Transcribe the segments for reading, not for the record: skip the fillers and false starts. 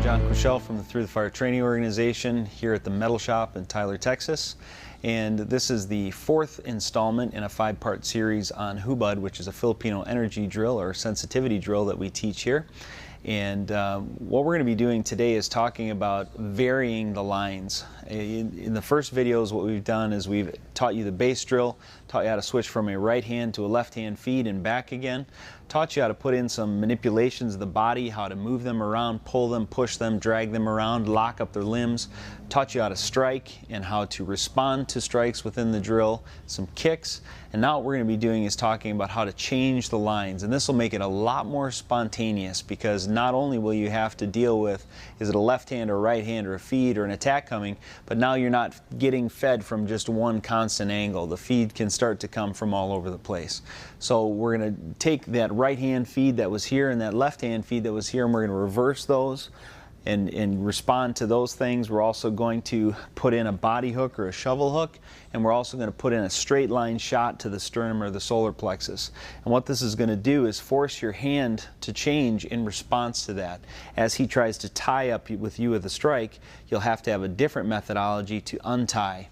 John Koeshall from the Through the Fire Training Organization here at the Metal Shop in Tyler, Texas. And this is the fourth installment in a 5-part series on Hubud, which is a Filipino energy drill or sensitivity drill that we teach here. And what we're going to be doing today is talking about varying the lines. In the first videos, what we've done is we've taught you the base drill, taught you how to switch from a right hand to a left hand feed and back again, taught you how to put in some manipulations of the body, how to move them around, pull them, push them, drag them around, lock up their limbs, taught you how to strike and how to respond to strikes within the drill, some kicks, and now what we're going to be doing is talking about how to change the lines. And this will make it a lot more spontaneous, because not only will you have to deal with, is it a left hand or right hand or a feed or an attack coming, but now you're not getting fed from just one constant angle. The feed can start to come from all over the place. So we're going to take that right hand feed that was here and that left hand feed that was here, and we're going to reverse those and respond to those things. We're also going to put in a body hook or a shovel hook, and we're also going to put in a straight line shot to the sternum or the solar plexus. And what this is going to do is force your hand to change in response to that. As he tries to tie up with you with a strike, you'll have to have a different methodology to untie.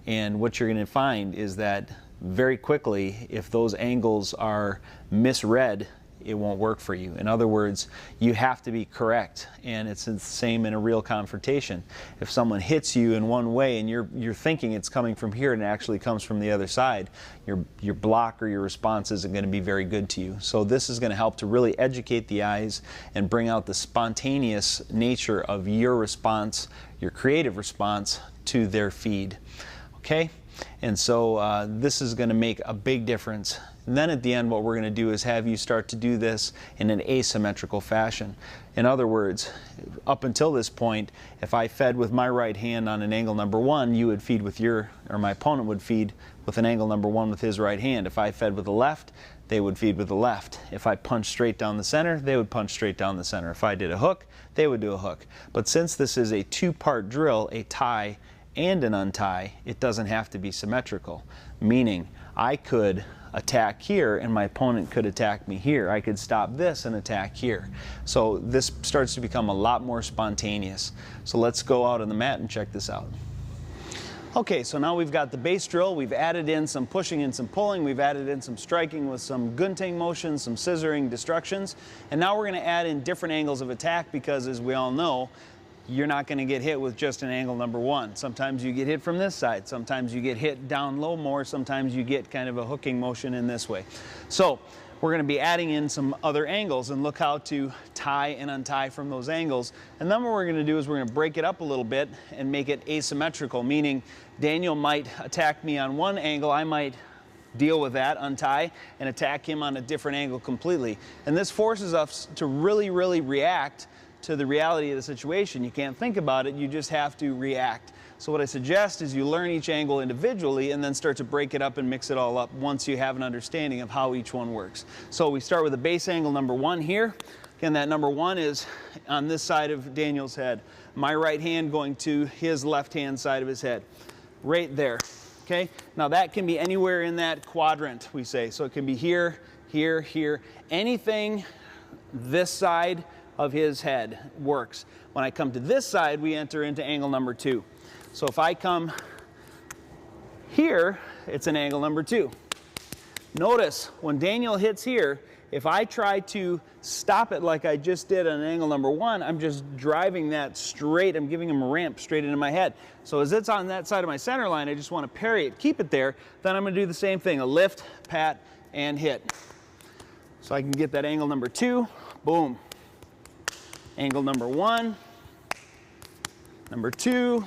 And what you're going to find is that very quickly, if those angles are misread, it won't work for you. In other words, you have to be correct, and it's the same in a real confrontation. If someone hits you in one way and you're thinking it's coming from here and it actually comes from the other side, your block or your response isn't going to be very good to you. So this is going to help to really educate the eyes and bring out the spontaneous nature of your response, your creative response to their feed. Okay? And so this is going to make a big difference. And then at the end, what we're going to do is have you start to do this in an asymmetrical fashion. In other words, up until this point, if I fed with my right hand on an angle number 1, you would feed with your, or my opponent would feed with an angle number 1 with his right hand. If I fed with the left, they would feed with the left. If I punched straight down the center, they would punch straight down the center. If I did a hook, they would do a hook. But since this is a 2-part drill, a tie and an untie, it doesn't have to be symmetrical. Meaning, I could attack here and my opponent could attack me here. I could stop this and attack here. So this starts to become a lot more spontaneous. So let's go out on the mat and check this out. Okay, so now we've got the base drill. We've added in some pushing and some pulling. We've added in some striking with some gunting motions, some scissoring destructions. And now we're going to add in different angles of attack, because as we all know, you're not going to get hit with just an angle number 1. Sometimes you get hit from this side. Sometimes you get hit down low more. Sometimes you get kind of a hooking motion in this way. So we're going to be adding in some other angles, and look how to tie and untie from those angles. And then what we're going to do is we're going to break it up a little bit and make it asymmetrical, meaning Daniel might attack me on one angle. I might deal with that, untie, and attack him on a different angle completely. And this forces us to really react to the reality of the situation. You can't think about it, you just have to react. So what I suggest is you learn each angle individually and then start to break it up and mix it all up once you have an understanding of how each one works. So we start with the base angle number 1 here. Again, that number 1 is on this side of Daniel's head. My right hand going to his left hand side of his head. Right there. Okay? Now that can be anywhere in that quadrant, we say. So it can be here, here, here. Anything this side of his head works. When I come to this side, we enter into angle number 2. So if I come here, it's an angle number 2. Notice when Daniel hits here, if I try to stop it like I just did on angle number 1, I'm just driving that straight. I'm giving him a ramp straight into my head. So as it's on that side of my center line, I just want to parry it, keep it there. Then I'm going to do the same thing, a lift, pat, and hit. So I can get that angle number 2, boom. Angle number 1, number 2,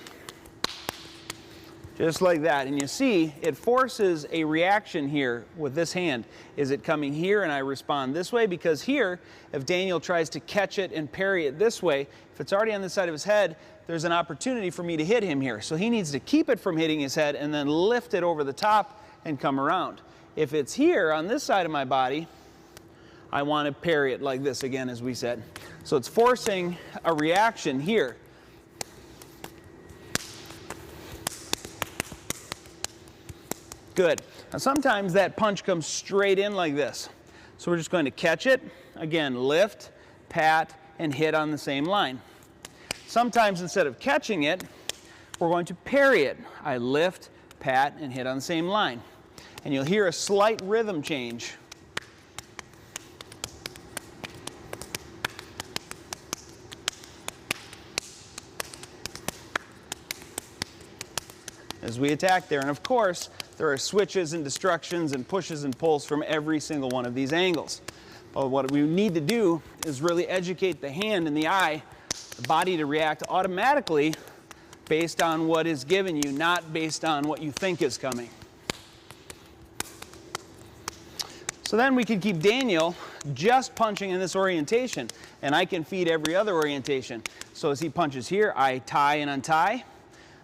just like that. And you see, it forces a reaction here with this hand. Is it coming here and I respond this way? Because here, if Daniel tries to catch it and parry it this way, if it's already on this side of his head, there's an opportunity for me to hit him here. So he needs to keep it from hitting his head and then lift it over the top and come around. If it's here on this side of my body, I want to parry it like this again, as we said. So it's forcing a reaction here. Good. Now sometimes that punch comes straight in like this. So we're just going to catch it, again, lift, pat, and hit on the same line. Sometimes instead of catching it, we're going to parry it. I lift, pat, and hit on the same line. And you'll hear a slight rhythm change. As we attack there. And of course, there are switches and destructions and pushes and pulls from every single one of these angles. But what we need to do is really educate the hand and the eye, the body, to react automatically based on what is given you, not based on what you think is coming. So then we can keep Daniel just punching in this orientation, and I can feed every other orientation. So as he punches here, I tie and untie.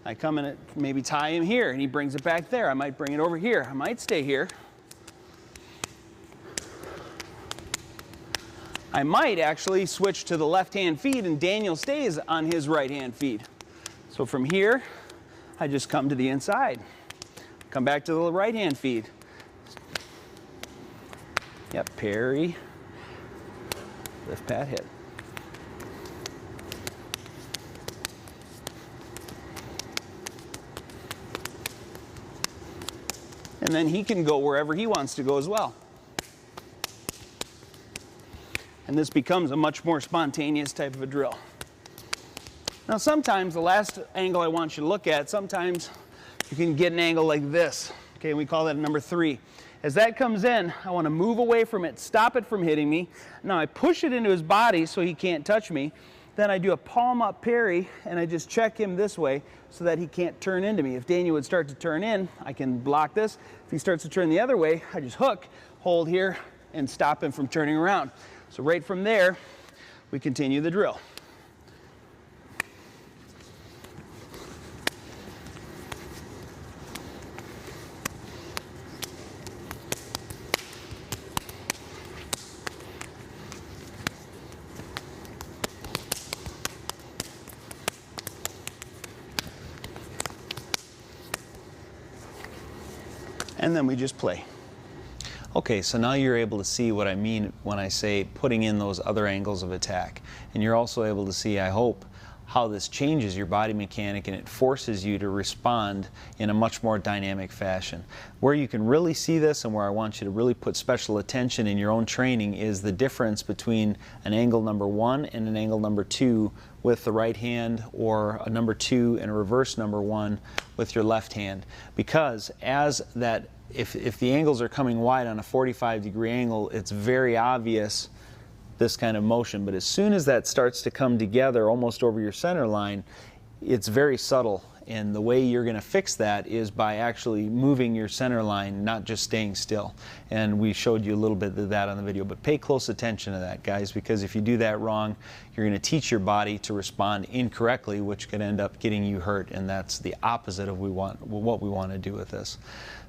I come in and maybe tie him here, and he brings it back there. I might bring it over here. I might stay here. I might actually switch to the left-hand feed, and Daniel stays on his right-hand feed. So from here, I just come to the inside. Come back to the right-hand feed. Yep, parry, lift, pat, hit. And then he can go wherever he wants to go as well. And this becomes a much more spontaneous type of a drill. Now sometimes, the last angle I want you to look at, sometimes you can get an angle like this. Okay, we call that a number 3. As that comes in, I want to move away from it, stop it from hitting me. Now I push it into his body so he can't touch me. Then I do a palm up parry, and I just check him this way so that he can't turn into me. If Daniel would start to turn in, I can block this. If he starts to turn the other way, I just hook, hold here, and stop him from turning around. So right from there, we continue the drill. And then we just play. Okay, so now you're able to see what I mean when I say putting in those other angles of attack. And you're also able to see, I hope, how this changes your body mechanic, and it forces you to respond in a much more dynamic fashion. Where you can really see this, and where I want you to really put special attention in your own training, is the difference between an angle number 1 and an angle number 2 with the right hand, or a number 2 and a reverse number 1 with your left hand. Because as that, if the angles are coming wide on a 45-degree angle, it's very obvious this kind of motion. But as soon as that starts to come together almost over your center line, it's very subtle. And the way you're going to fix that is by actually moving your center line, not just staying still. And we showed you a little bit of that on the video, but pay close attention to that, guys, because if you do that wrong, you're going to teach your body to respond incorrectly, which could end up getting you hurt, and that's the opposite of what we want to do with this.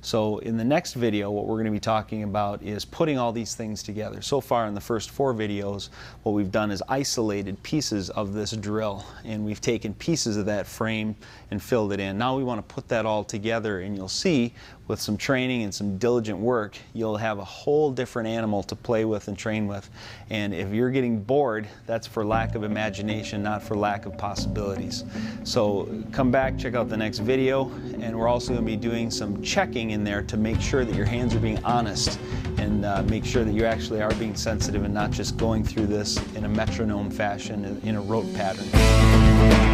So in the next video, what we're going to be talking about is putting all these things together. So far in the first 4 videos, what we've done is isolated pieces of this drill, and we've taken pieces of that frame and filled it in. Now we want to put that all together, and you'll see with some training and some diligent work, you'll have a whole different animal to play with and train with. And if you're getting bored, that's for lack of imagination, not for lack of possibilities. So come back, check out the next video, and we're also going to be doing some checking in there to make sure that your hands are being honest, and make sure that you actually are being sensitive and not just going through this in a metronome fashion, in a rote pattern.